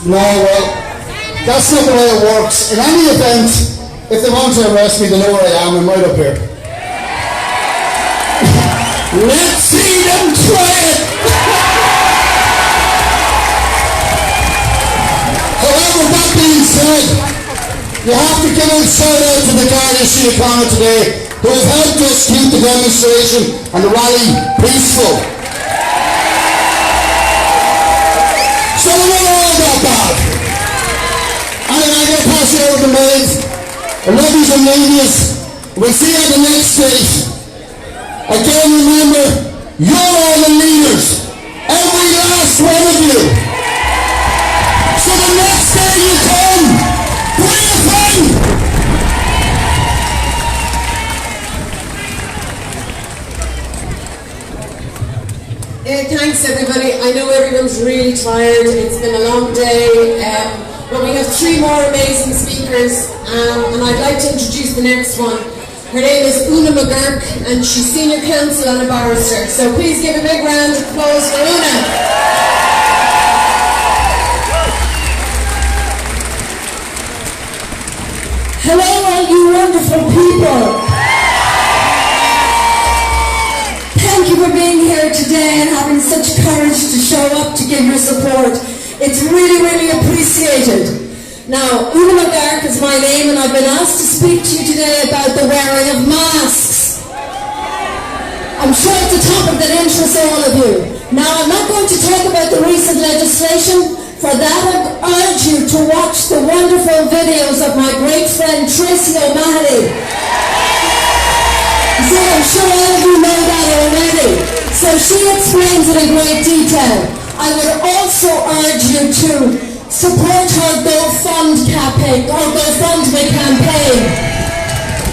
No, well, that's not the way it works. In any event, if they want to arrest me, they know where I am. I'm right up here. Let's see them try it! However, that being said, you have to give a shout out to the Garda Síochána today, who have helped us keep the demonstration and the rally peaceful. So we're not all that bad. Anyway, I'm going to pass you over to Maeve. I love yous and ladies. We'll see you at the next date. Again, remember, you're all the leaders. Every last one of you. So the next day you come, bring a friend. Thanks everybody. I know everyone's really tired. It's been a long day. But we have 3 more amazing speakers, and I'd like to introduce the next one. Her name is McGurk, and she's Senior Counsel and a barrister. So please give a big round of applause for Una. Hello, all you wonderful people. Thank you for being here today and having such courage to show up to give your support. It's really, really appreciated. Now, Una McGurk is my name, and I've been asked to speak to you today about the wearing of masks. I'm sure it's a topic that interests all of you. Now, I'm not going to talk about the recent legislation. For that, I urge you to watch the wonderful videos of my great friend Tracy O'Mahony. So I'm sure all of you know that already. So she explains it in great detail. I would also urge you to support her GoFundMe campaign.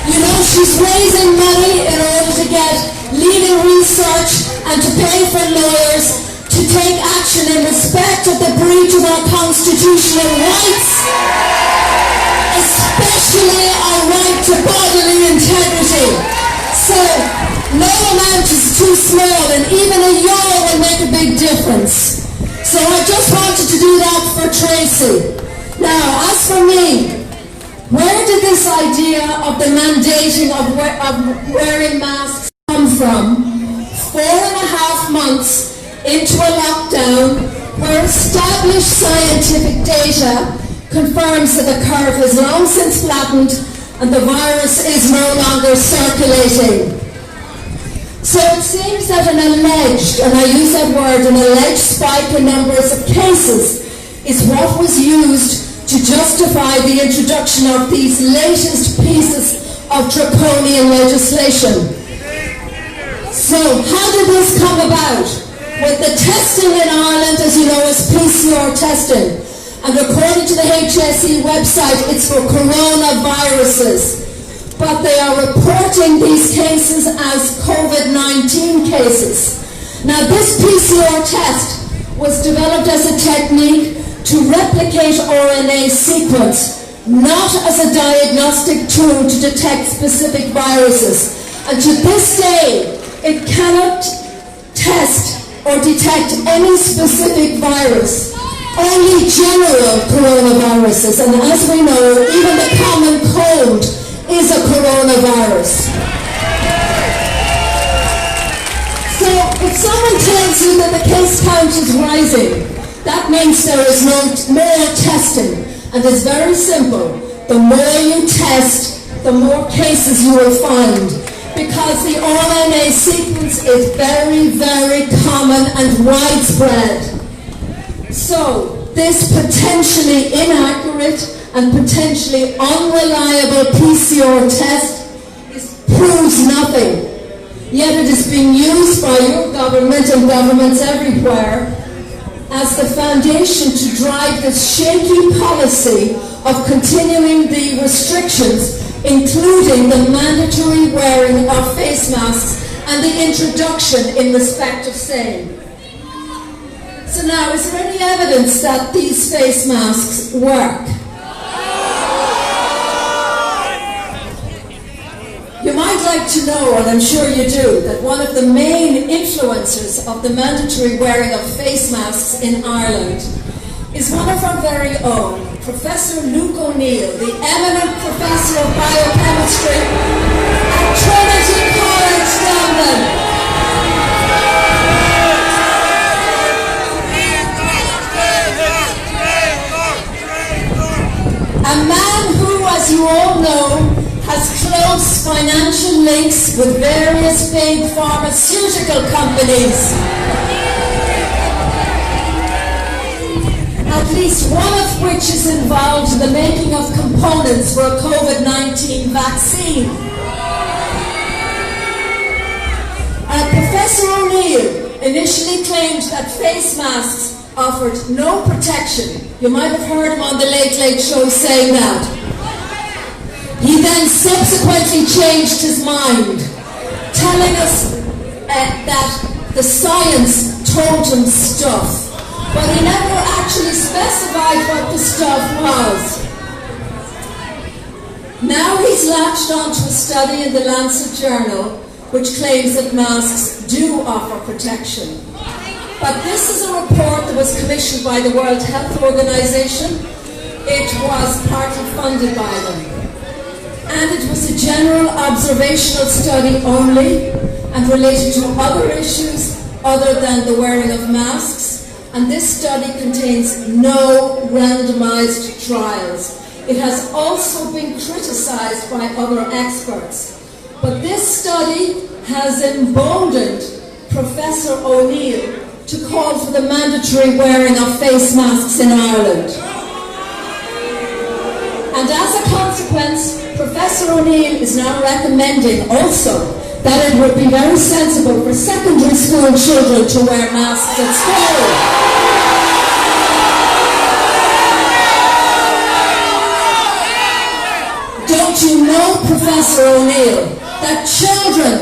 You know, she's raising money in order to get legal research and to pay for lawyers to take action in respect of the breach of our constitutional rights, especially our right to bodily integrity. So, no amount is too small, and even a euro will make a big difference. So I just wanted to do that for Tracy. Now, as for me, where did this idea of the mandating of wearing masks come from? 4.5 months into a lockdown where established scientific data confirms that the curve has long since flattened and the virus is no longer circulating. So it seems that an alleged, and I use that word, an alleged spike in numbers of cases is what was used to justify the introduction of these latest pieces of draconian legislation. So how did this come about? With the testing in Ireland, as you know, is PCR testing. And according to the HSE website, it's for coronaviruses. But they are reporting these cases as COVID-19 cases. Now, this PCR test was developed as a technique to replicate RNA sequence, not as a diagnostic tool to detect specific viruses. And to this day, it cannot test or detect any specific virus, only general coronaviruses. And as we know, even the common cold is a coronavirus. So if someone tells you that the case count is rising, that means there is more testing. And it's very simple. The more you test, the more cases you will find. Because the RNA sequence is very, very common and widespread. So this potentially inaccurate and potentially unreliable PCR test proves nothing. Yet it is being used by your government and governments everywhere as the foundation to drive this shaky policy of continuing the restrictions, including the mandatory wearing of face masks and the introduction in respect of same. So now, is there any evidence that these face masks work? You might like to know, and I'm sure you do, that one of the main influencers of the mandatory wearing of face masks in Ireland is one of our very own, Professor Luke O'Neill, the eminent professor of biochemistry at Trinity College, Dublin. A man who, as you all know, has close financial links with various big pharmaceutical companies. At least one of which is involved in the making of components for a COVID-19 vaccine. Professor O'Neill initially claimed that face masks offered no protection. You might have heard him on the Late Late Show saying that. He then subsequently changed his mind, telling us that the science told him stuff. But he never actually specified what the stuff was. Now he's latched onto a study in the Lancet Journal which claims that masks do offer protection. But this is a report that was commissioned by the World Health Organization. It was partly funded by them. And it was a general observational study only and related to other issues other than the wearing of masks. And this study contains no randomized trials. It has also been criticized by other experts. But this study has emboldened Professor O'Neill to call for the mandatory wearing of face masks in Ireland. And as a consequence, Professor O'Neill is now recommending also that it would be very sensible for secondary school children to wear masks at school. Don't you know, Professor O'Neill, that children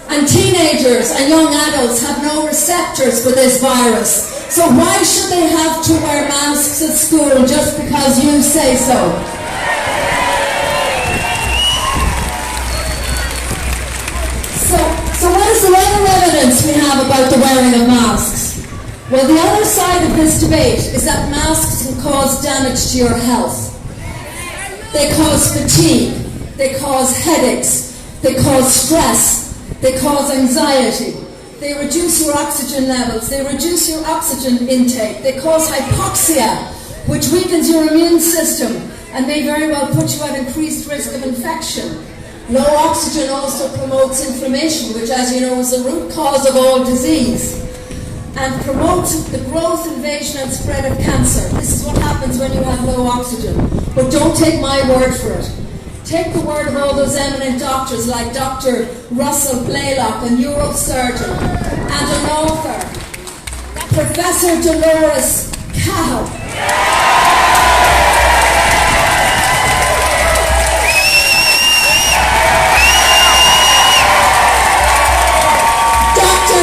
and teenagers and young adults have no receptors for this virus? So why should they have to wear masks at school just because you say so? So what is the other evidence we have about the wearing of masks? Well, the other side of this debate is that masks can cause damage to your health. They cause fatigue, they cause headaches, they cause stress, they cause anxiety, they reduce your oxygen levels, they reduce your oxygen intake, they cause hypoxia, which weakens your immune system and may very well put you at increased risk of infection. Low oxygen also promotes inflammation, which, as you know, is the root cause of all disease, and promotes the growth, invasion and spread of cancer. This is what happens when you have low oxygen. But don't take my word for it. Take the word of all those eminent doctors like Dr. Russell Blaylock, a neurosurgeon and an author, Professor Dolores Cahill.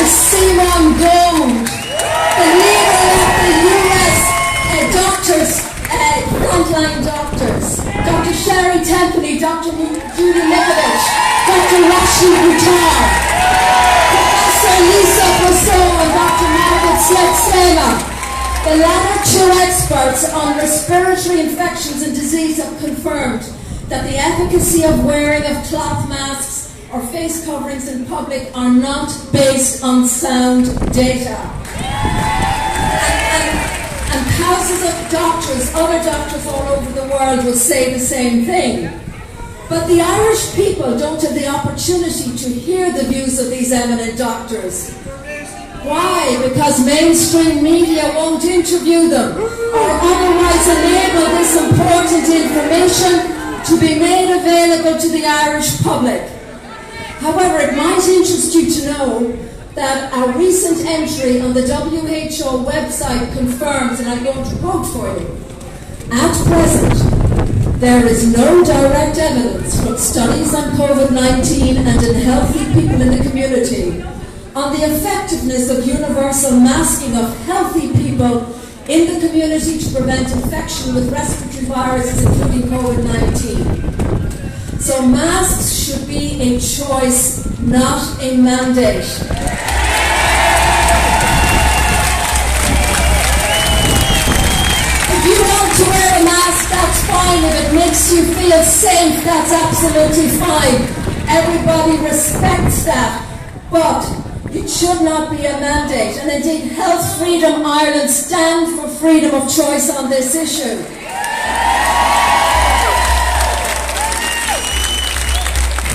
Simon Gold, the leader of the US frontline doctors, Dr. Sherry Tempany, Dr. Judy Mikovich, Dr. Rashi Buttar, Professor Lisa Brousseau and Dr. Margaret Sletsema. The latter two experts on respiratory infections and disease have confirmed that the efficacy of wearing of cloth masks or face coverings in public are not based on sound data. And thousands of doctors, other doctors all over the world will say the same thing. But the Irish people don't have the opportunity to hear the views of these eminent doctors. Why? Because mainstream media won't interview them or otherwise enable this important information to be made available to the Irish public. However, it might interest you to know that a recent entry on the WHO website confirms, and I'm going to quote for you, "At present, there is no direct evidence from studies on COVID-19 and in healthy people in the community on the effectiveness of universal masking of healthy people in the community to prevent infection with respiratory viruses, including COVID-19. So masks should be a choice, not a mandate. safe, that's absolutely fine. Everybody respects that. But it should not be a mandate. And indeed, Health Freedom Ireland stand for freedom of choice on this issue.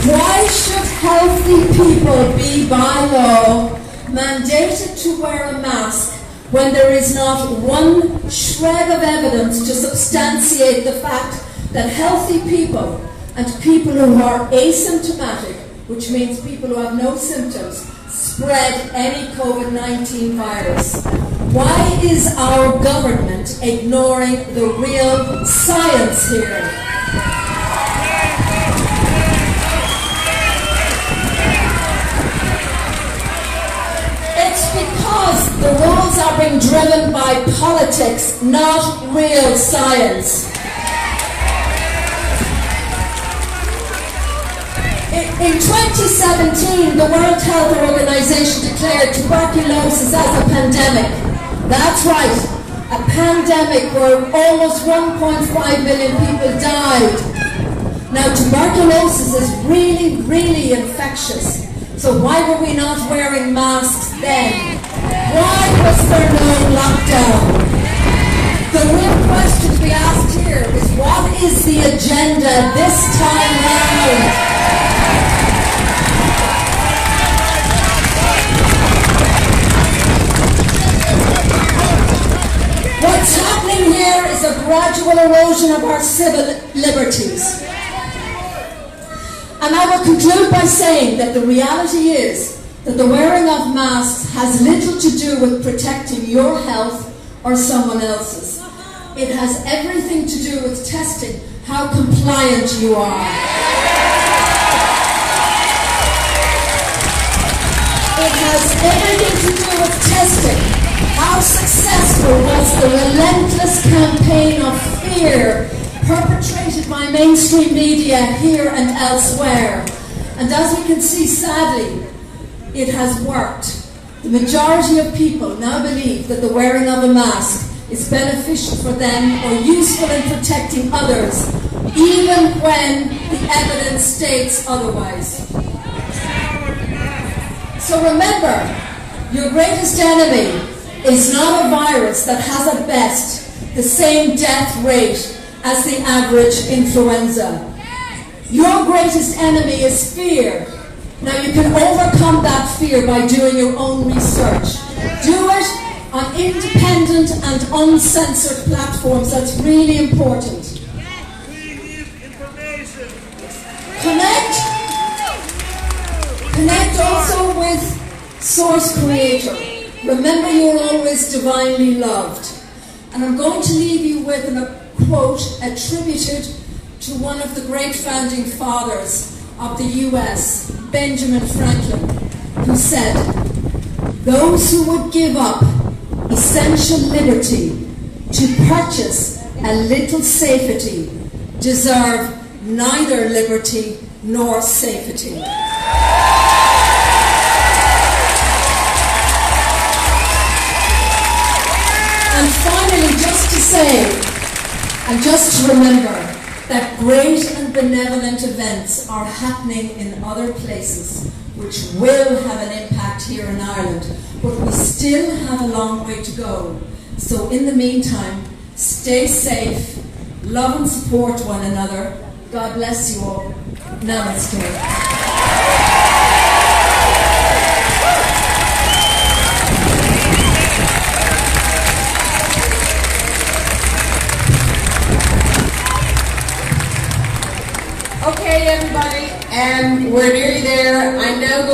Why should healthy people be by law mandated to wear a mask when there is not one shred of evidence to substantiate the fact that healthy people and people who are asymptomatic, which means people who have no symptoms, spread any COVID-19 virus? Why is our government ignoring the real science here? It's because the rules are being driven by politics, not real science. In 2017, the World Health Organization declared tuberculosis as a pandemic. That's right, a pandemic where almost 1.5 million people died. Now, tuberculosis is really, really infectious. So why were we not wearing masks then? Why was there no lockdown? The real question to be asked here is, what is the agenda this time round? What's happening here is a gradual erosion of our civil liberties. And I will conclude by saying that the reality is that the wearing of masks has little to do with protecting your health or someone else's. It has everything to do with testing how compliant you are. It has everything to do with testing how successful was the relentless campaign of fear perpetrated by mainstream media here and elsewhere. And as we can see, sadly, it has worked. The majority of people now believe that the wearing of a mask is beneficial for them or useful in protecting others, even when the evidence states otherwise. So remember, your greatest enemy is not a virus that has at best the same death rate as the average influenza. Your greatest enemy is fear. Now you can overcome that fear by doing your own research. Do it on independent and uncensored platforms. That's really important. Connect also with Source Creator. Remember, you're always divinely loved. And I'm going to leave you with a quote attributed to one of the great founding fathers of the US, Benjamin Franklin, who said, "Those who would give up essential liberty to purchase a little safety deserve neither liberty nor safety." And finally, just to say, and just to remember, that great and benevolent events are happening in other places which will have an impact here in Ireland, but we still have a long way to go. So in the meantime, stay safe, love and support one another. God bless you all. Namaste. Okay, everybody, we're nearly there. I'm now going